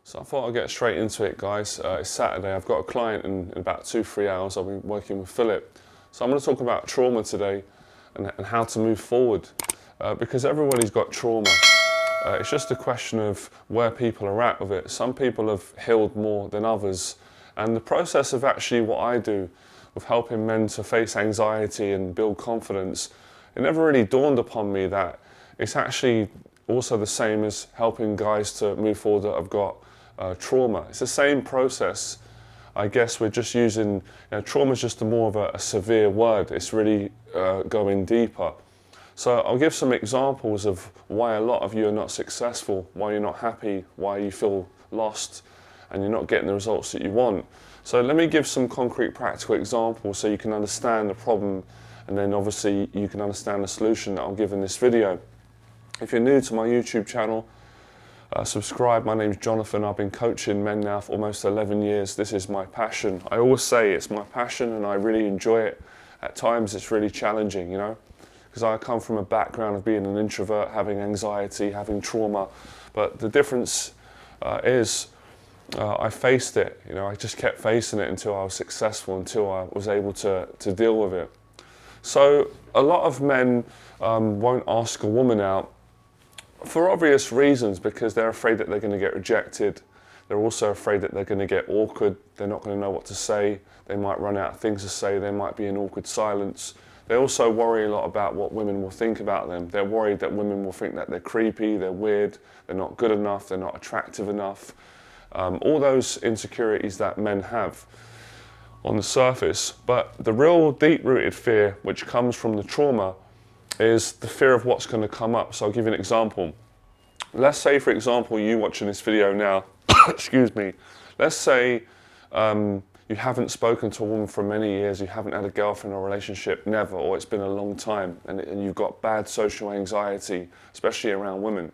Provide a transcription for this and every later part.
So I thought I'd get straight into it, guys. It's Saturday. I've got a client in about 2-3 hours. I'll be working with Philip. So I'm going to talk about trauma today and how to move forward because everybody's got trauma. It's just a question of where people are at with it. Some people have healed more than others. And the process of actually what I do with helping men to face anxiety and build confidence, it never really dawned upon me that it's actually also the same as helping guys to move forward that have got trauma. It's the same process. I guess we're just using, trauma is just more of a severe word. It's really going deeper. So I'll give some examples of why a lot of you are not successful, why you're not happy, why you feel lost and you're not getting the results that you want. So let me give some concrete practical examples so you can understand the problem, and then obviously you can understand the solution that I'll give in this video. If you're new to my YouTube channel, subscribe. My name's Jonathan. I've been coaching men now for almost 11 years. This is my passion. I always say it's my passion and I really enjoy it. At times it's really challenging, because I come from a background of being an introvert, having anxiety, having trauma. But the difference is I faced it. I just kept facing it until I was successful, until I was able to deal with it. So a lot of men won't ask a woman out for obvious reasons, because they're afraid that they're going to get rejected. They're also afraid that they're going to get awkward. They're not going to know what to say. They might run out of things to say. There might be an awkward silence. They also worry a lot about what women will think about them. They're worried that women will think that they're creepy, they're weird, they're not good enough, they're not attractive enough. All those insecurities that men have on the surface. But the real deep-rooted fear, which comes from the trauma, is the fear of what's going to come up. So I'll give you an example. Let's say, for example, you watching this video now, excuse me, let's say you haven't spoken to a woman for many years, you haven't had a girlfriend or relationship, never, or it's been a long time, and you've got bad social anxiety, especially around women.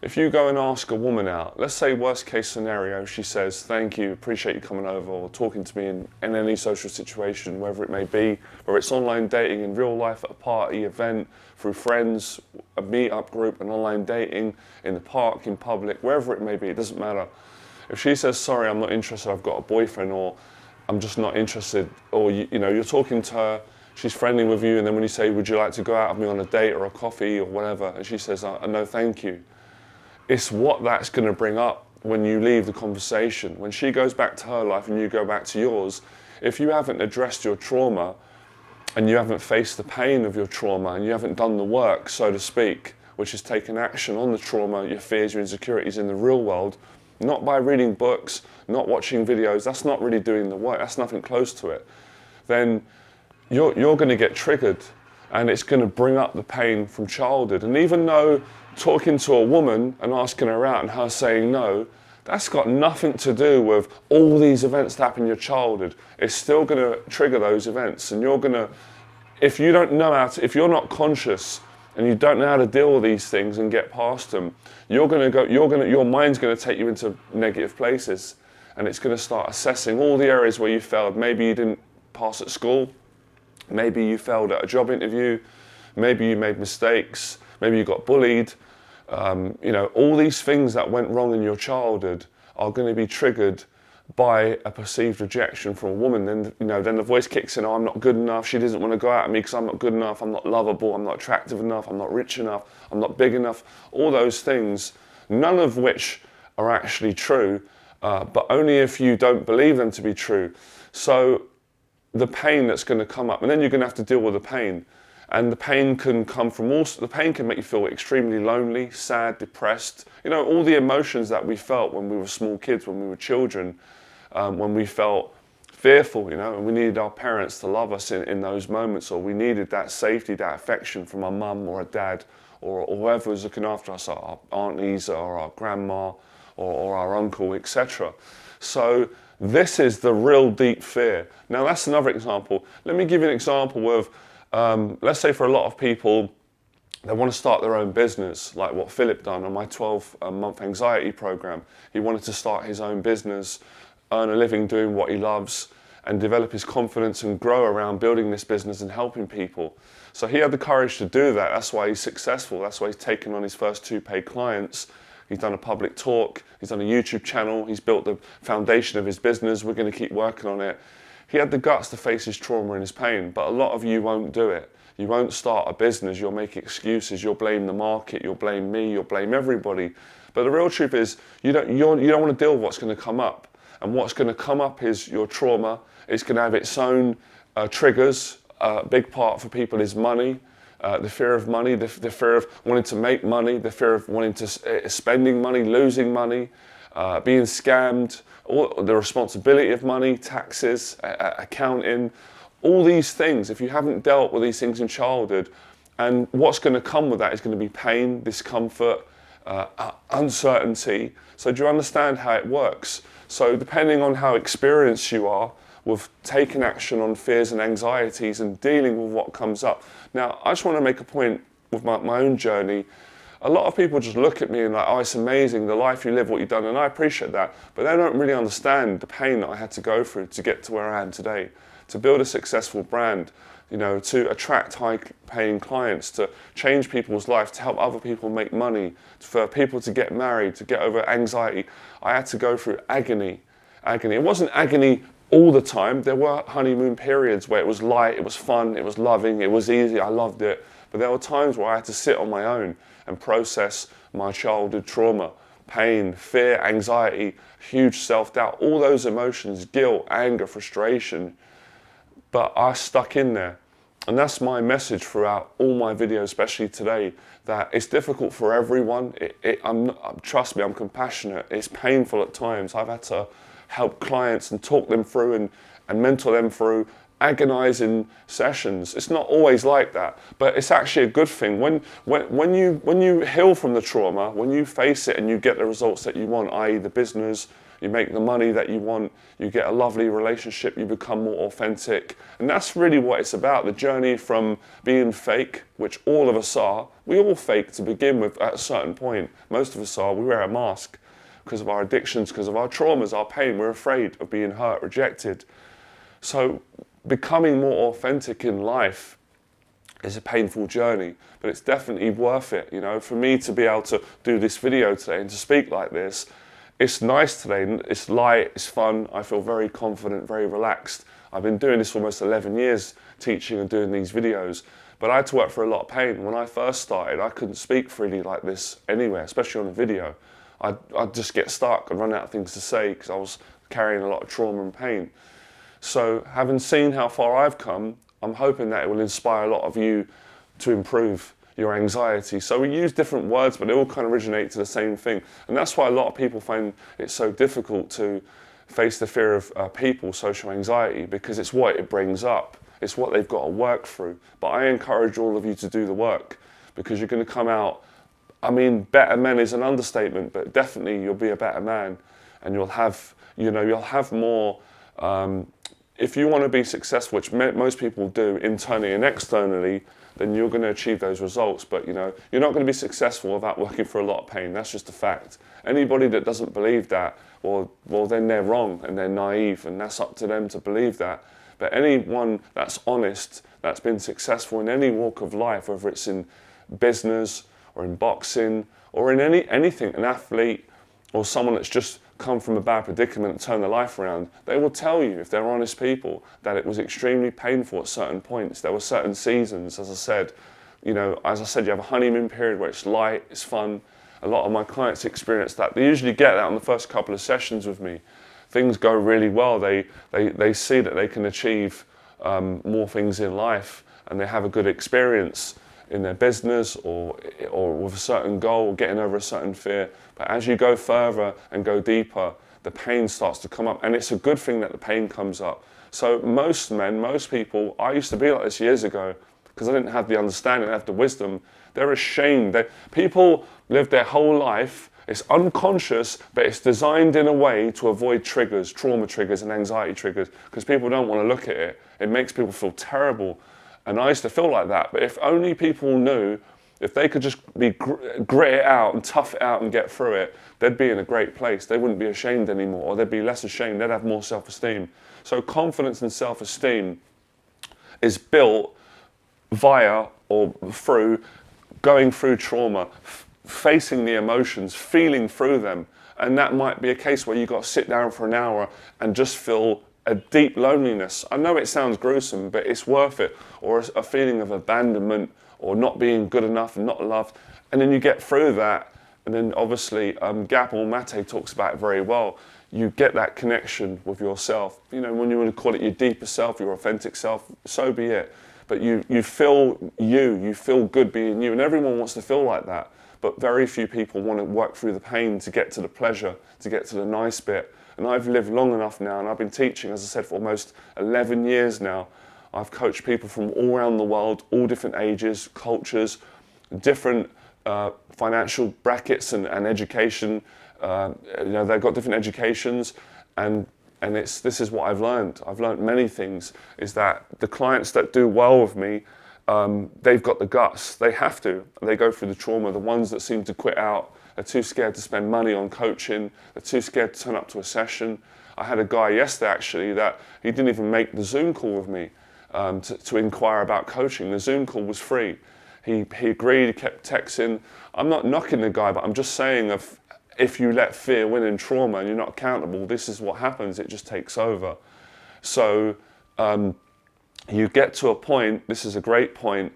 If you go and ask a woman out, let's say worst case scenario, she says, thank you, appreciate you coming over, or talking to me in any social situation, wherever it may be, whether it's online dating, in real life, at a party, event, through friends, a meet-up group, and online dating, in the park, in public, wherever it may be, it doesn't matter. If she says, sorry, I'm not interested, I've got a boyfriend, or I'm just not interested, or you're talking to her, she's friendly with you, and then when you say, would you like to go out with me on a date or a coffee or whatever, and she says, no, thank you. It's what that's going to bring up when you leave the conversation. When she goes back to her life and you go back to yours, if you haven't addressed your trauma and you haven't faced the pain of your trauma and you haven't done the work, so to speak, which is taken action on the trauma, your fears, your insecurities in the real world, not by reading books, not watching videos, that's not really doing the work, that's nothing close to it, then you're going to get triggered and it's going to bring up the pain from childhood. And even though talking to a woman and asking her out and her saying no, that's got nothing to do with all these events that happen in your childhood. It's still going to trigger those events, and you're going to, if you don't know how to, if you're not conscious and you don't know how to deal with these things and get past them, your mind's going to take you into negative places, and it's going to start assessing all the areas where you failed. Maybe you didn't pass at school, maybe you failed at a job interview, maybe you made mistakes, maybe you got bullied. All these things that went wrong in your childhood are going to be triggered by a perceived rejection from a woman. Then the voice kicks in, oh, I'm not good enough, she doesn't want to go out with me because I'm not good enough, I'm not lovable, I'm not attractive enough, I'm not rich enough, I'm not big enough. All those things, none of which are actually true, but only if you don't believe them to be true. So the pain that's going to come up, and then you're going to have to deal with the pain. And the pain can come from the pain can make you feel extremely lonely, sad, depressed. All the emotions that we felt when we were small kids, when we were children, when we felt fearful, and we needed our parents to love us in those moments, or we needed that safety, that affection from our mum or a dad, or whoever was looking after us, our Aunt Lisa or our grandma or our uncle, etc. So this is the real deep fear. Now that's another example. Let me give you an example of, let's say for a lot of people, they want to start their own business, like what Philip done on my 12-month anxiety program. He wanted to start his own business, earn a living doing what he loves, and develop his confidence and grow around building this business and helping people. So he had the courage to do that. That's why he's successful. That's why he's taken on his first 2 paid clients, He's done a public talk. He's done a YouTube channel. He's built the foundation of his business. We're going to keep working on it. He had the guts to face his trauma and his pain, but a lot of you won't do it. You won't start a business. You'll make excuses. You'll blame the market. You'll blame me. You'll blame everybody. But the real truth is, you don't want to deal with what's going to come up. And what's going to come up is your trauma. It's going to have its own triggers. A big part for people is money. The fear of money, the fear of wanting to make money, the fear of wanting to spending money, losing money, being scammed, the responsibility of money, taxes, accounting, all these things. If you haven't dealt with these things in childhood, and what's going to come with that is going to be pain, discomfort, uncertainty. So do you understand how it works? So depending on how experienced you are with taking action on fears and anxieties and dealing with what comes up. Now, I just want to make a point with my own journey. A lot of people just look at me and like, oh, it's amazing, the life you live, what you've done, and I appreciate that, but they don't really understand the pain that I had to go through to get to where I am today, to build a successful brand, you know, to attract high-paying clients, to change people's lives, to help other people make money, for people to get married, to get over anxiety. I had to go through agony. It wasn't agony all the time. There were honeymoon periods where it was light, it was fun, it was loving, it was easy, I loved it. But there were times where I had to sit on my own and process my childhood trauma, pain, fear, anxiety, huge self-doubt, all those emotions, guilt, anger, frustration. But I stuck in there. And that's my message throughout all my videos, especially today, that it's difficult for everyone. Trust me, I'm compassionate. It's painful at times. I've had to help clients and talk them through and mentor them through agonizing sessions. It's not always like that, but it's actually a good thing. When you heal from the trauma, when you face it and you get the results that you want, i.e. the business, you make the money that you want, you get a lovely relationship, you become more authentic. And that's really what it's about, the journey from being fake, which all of us are. We all fake to begin with at a certain point. Most of us are. We wear a mask because of our addictions, because of our traumas, our pain. We're afraid of being hurt, rejected. So becoming more authentic in life is a painful journey, but it's definitely worth it. You know, for me to be able to do this video today and to speak like this, it's nice today. It's light, it's fun. I feel very confident, very relaxed. I've been doing this for almost 11 years, teaching and doing these videos, but I had to work through a lot of pain. When I first started, I couldn't speak freely like this anywhere, especially on a video. I'd just get stuck and run out of things to say because I was carrying a lot of trauma and pain. So having seen how far I've come, I'm hoping that it will inspire a lot of you to improve your anxiety. So we use different words, but they all kind of originate to the same thing. And that's why a lot of people find it so difficult to face the fear of people, social anxiety, because it's what it brings up. It's what they've got to work through. But I encourage all of you to do the work, because you're going to come out, I mean, better men is an understatement, but definitely you'll be a better man, and you'll have, you'll have more, if you want to be successful, which most people do internally and externally, then you're going to achieve those results. But you're not going to be successful without working for a lot of pain. That's just a fact. Anybody that doesn't believe that, well, then they're wrong and they're naive, and that's up to them to believe that. But anyone that's honest, that's been successful in any walk of life, whether it's in business or in boxing or in anything, an athlete or someone that's just come from a bad predicament and turned their life around, they will tell you, if they're honest people, that it was extremely painful at certain points. There were certain seasons, as I said, you have a honeymoon period where it's light, it's fun. A lot of my clients experience that. They usually get that on the first couple of sessions with me. Things go really well. They see that they can achieve more things in life, and they have a good experience in their business or with a certain goal, or getting over a certain fear. But as you go further and go deeper, the pain starts to come up, and it's a good thing that the pain comes up. So most men, most people, I used to be like this years ago because I didn't have the understanding, I didn't have the wisdom. They're ashamed. People live their whole life, it's unconscious, but it's designed in a way to avoid triggers, trauma triggers and anxiety triggers, because people don't want to look at it. It makes people feel terrible. And I used to feel like that, but if only people knew, if they could just grit it out and tough it out and get through it, they'd be in a great place. They wouldn't be ashamed anymore, or they'd be less ashamed. They'd have more self-esteem. So confidence and self-esteem is built via or through going through trauma, facing the emotions, feeling through them. And that might be a case where you've got to sit down for an hour and just feel a deep loneliness. I know it sounds gruesome, but it's worth it. Or a feeling of abandonment or not being good enough and not loved. And then you get through that. And then obviously, Gabor Mate talks about it very well. You get that connection with yourself. You know, when you want to call it your deeper self, your authentic self, so be it. But you feel you feel good being you. And everyone wants to feel like that. But very few people want to work through the pain to get to the pleasure, to get to the nice bit. And I've lived long enough now, and I've been teaching, as I said, for almost 11 years now. I've coached people from all around the world, all different ages, cultures, different financial brackets and education. You know, they've got different educations, and this is what I've learned. I've learned many things. Is that the clients that do well with me, they've got the guts. They have to. They go through the trauma. The ones that seem to quit out are too scared to spend money on coaching. They're too scared to turn up to a session. I had a guy yesterday actually that he didn't even make the Zoom call with me to inquire about coaching. The Zoom call was free. He agreed, he kept texting. I'm not knocking the guy, but I'm just saying if you let fear win in trauma and you're not accountable, this is what happens. It just takes over. So you get to a point, this is a great point,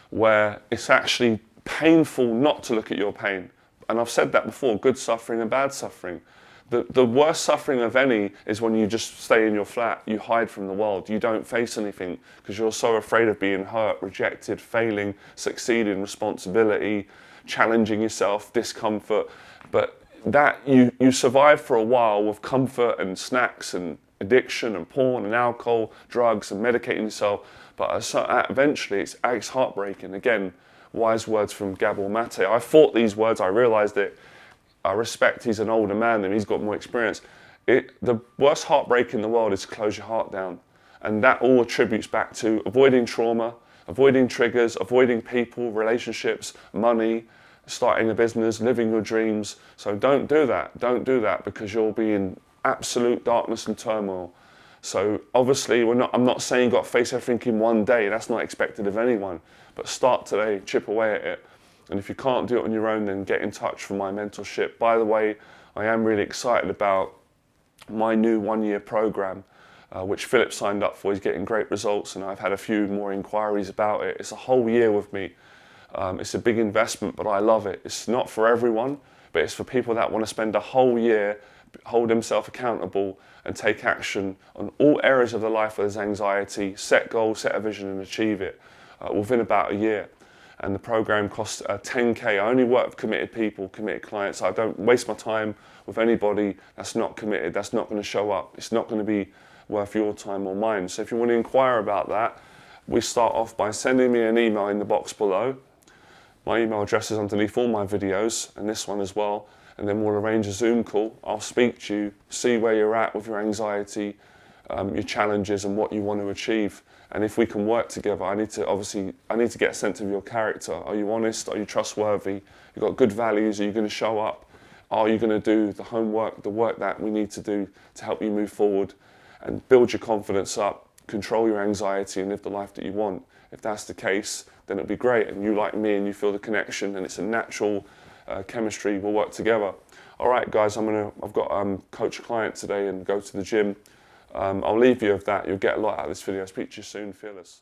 where it's actually painful not to look at your pain. And I've said that before, good suffering and bad suffering. The worst suffering of any is when you just stay in your flat, you hide from the world, you don't face anything because you're so afraid of being hurt, rejected, failing, succeeding, responsibility, challenging yourself, discomfort. But that you survive for a while with comfort and snacks and addiction and porn and alcohol, drugs and medicating yourself. But eventually it's heartbreaking. Again, wise words from Gabor Mate. I thought these words, I realized it. I respect he's an older man and he's got more experience. The worst heartbreak in the world is to close your heart down. And that all attributes back to avoiding trauma, avoiding triggers, avoiding people, relationships, money, starting a business, living your dreams. So don't do that. Don't do that because you'll be in absolute darkness and turmoil. So obviously I'm not saying you've got to face everything in one day. That's not expected of anyone. But start today, chip away at it. And if you can't do it on your own, then get in touch for my mentorship. By the way, I am really excited about my new one-year program, which Philip signed up for. He's getting great results, and I've had a few more inquiries about it. It's a whole year with me. It's a big investment, but I love it. It's not for everyone, but it's for people that want to spend a whole year, hold themselves accountable, and take action on all areas of their life where there's anxiety, set goals, set a vision, and achieve it within about a year. And the program costs 10K. I only work with committed people, committed clients. I don't waste my time with anybody that's not committed, that's not going to show up. It's not going to be worth your time or mine. So if you want to inquire about that, we start off by sending me an email in the box below. My email address is underneath all my videos, and this one as well. And then we'll arrange a Zoom call. I'll speak to you, see where you're at with your anxiety, your challenges and what you want to achieve. And if we can work together, I need to get a sense of your character. Are you honest? Are you trustworthy? You've got good values? Are you going to show up? Are you going to do the homework, the work that we need to do to help you move forward and build your confidence up, control your anxiety and live the life that you want? If that's the case, then it'll be great. And you like me and you feel the connection and it's a natural chemistry, we'll work together. All right, guys, I've got coach a client today and go to the gym. I'll leave you with that. You'll get a lot out of this video. Speak to you soon. Fearless.